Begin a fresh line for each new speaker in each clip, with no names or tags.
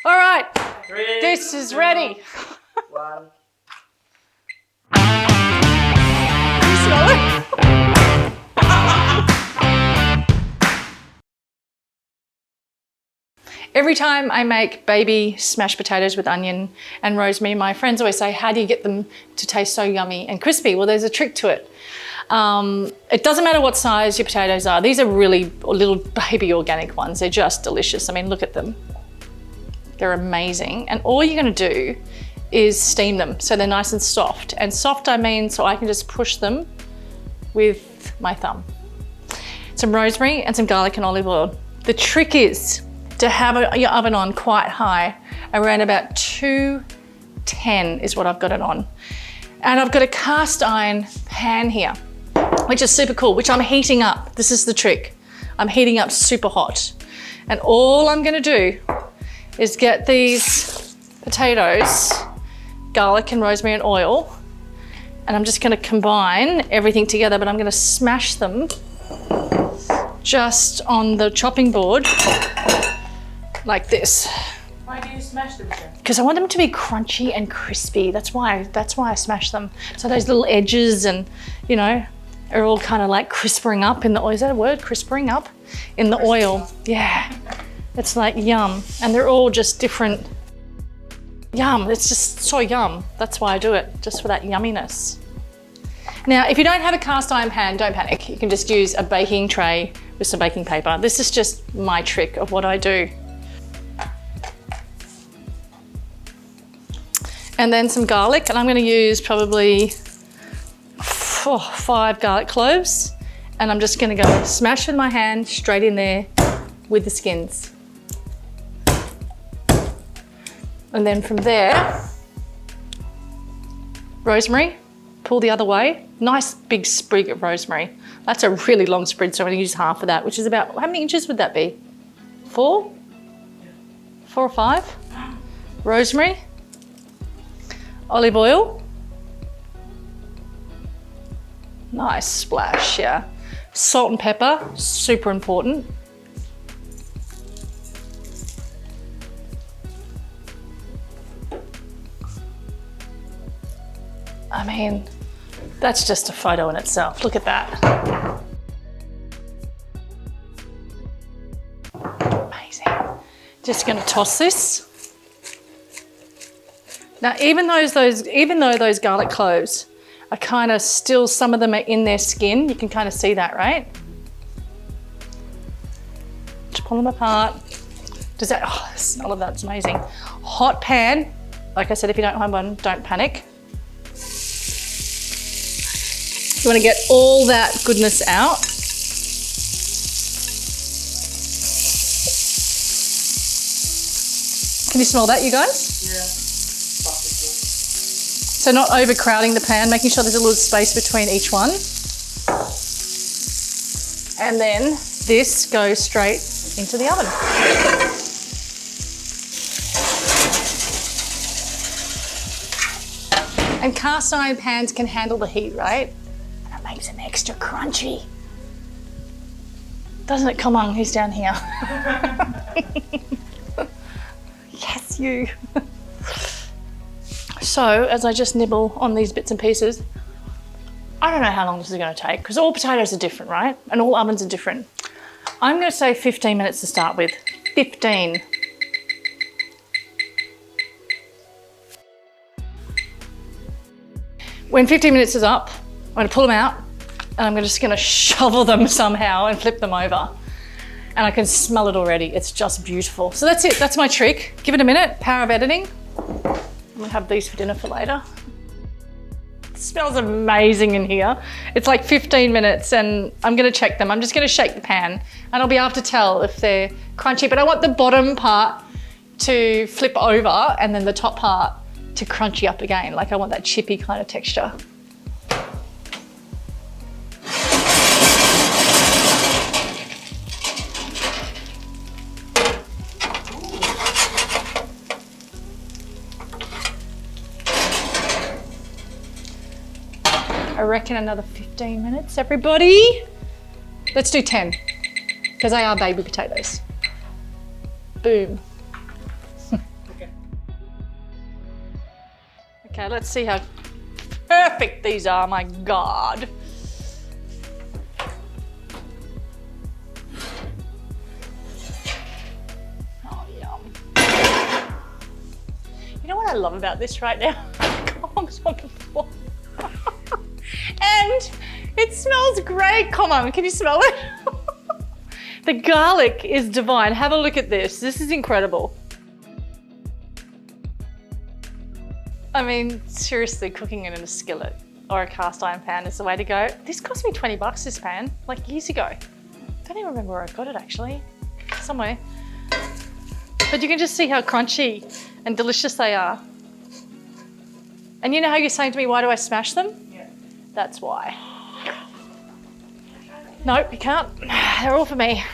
All right,
3,
this is ready.
1.
You smell it? Every time I make baby smashed potatoes with onion and rosemary, my friends always say, how do you get them to taste so yummy and crispy? Well, there's a trick to it. It doesn't matter what size your potatoes are. These are really little baby organic ones. They're just delicious. I mean, look at them. They're amazing. And all you're gonna do is steam them so they're nice and soft. And soft, I mean, so I can just push them with my thumb. Some rosemary and some garlic and olive oil. The trick is to have your oven on quite high, around about 210 is what I've got it on. And I've got a cast iron pan here, which is super cool, which I'm heating up. This is the trick. I'm heating up super hot. And all I'm gonna do is get these potatoes, garlic and rosemary and oil, and I'm just gonna combine everything together, but I'm gonna smash them just on the chopping board like this.
Why do you smash them, Jen?
Because I want them to be crunchy and crispy. That's why I smash them. So those little edges and, you know, are all kind of like crispering up in the oil. Is that a word? Crispering up in the oil. Yeah, it's like yum. And they're all just different. Yum, it's just so yum. That's why I do it, just for that yumminess. Now, if you don't have a cast iron pan, don't panic. You can just use a baking tray with some baking paper. This is just my trick of what I do. And then some garlic, and I'm gonna use probably 5 garlic cloves, and I'm just gonna go smash with my hand straight in there with the skins. And then from there, rosemary, pull the other way. Nice big sprig of rosemary. That's a really long sprig, so I'm gonna use half of that, which is about, how many inches would that be? 4? 4 or 5? Rosemary. Olive oil. Nice splash, yeah. Salt and pepper, super important. I mean, that's just a photo in itself. Look at that. Amazing. Just gonna toss this. Now, even though those garlic cloves are kind of still, some of them are in their skin, you can kind of see that, right? Just pull them apart. Does that, oh, the smell of that's amazing. Hot pan. Like I said, if you don't have one, don't panic. You want to get all that goodness out. Can you smell that, you guys?
Yeah.
So not overcrowding the pan, making sure there's a little space between each one. And then this goes straight into the oven. And cast iron pans can handle the heat, right? And it makes them extra crunchy. Doesn't it? Come on, who's down here? Yes, you. So, as I just nibble on these bits and pieces, I don't know how long this is going to take, because all potatoes are different, right? And all ovens are different. I'm going to say 15 minutes to start with. 15. When 15 minutes is up, I'm going to pull them out, and I'm just going to shovel them somehow and flip them over. And I can smell it already. It's just beautiful. So that's it. That's my trick. Give it a minute. Power of editing. I'm gonna have these for dinner for later. It smells amazing in here. It's like 15 minutes and I'm gonna check them. I'm just gonna shake the pan and I'll be able to tell if they're crunchy, but I want the bottom part to flip over and then the top part to crunchy up again. Like I want that chippy kind of texture. I reckon another 15 minutes, everybody. Let's do 10, because they are baby potatoes. Boom. Okay, let's see how perfect these are, my God. Oh, yum. You know what I love about this right now? Cogs on the floor. And it smells great. Come on, can you smell it? The garlic is divine. Have a look at this. This is incredible. I mean, seriously, cooking it in a skillet or a cast iron pan is the way to go. This cost me 20 bucks, this pan, like years ago. Don't even remember where I got it actually, somewhere. But you can just see how crunchy and delicious they are. And you know how you're saying to me, why do I smash them?
Yeah.
That's why. Nope, you can't. They're all for me.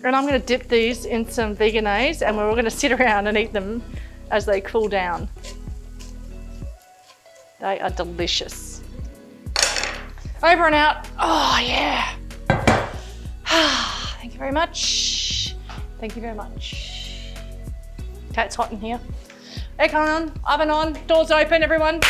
And I'm gonna dip these in some veganese and we're all gonna sit around and eat them as they cool down. They are delicious. Over and out. Oh yeah. Thank you very much. Thank you very much. Okay, it's hot in here. Aircon on, oven on, doors open, everyone.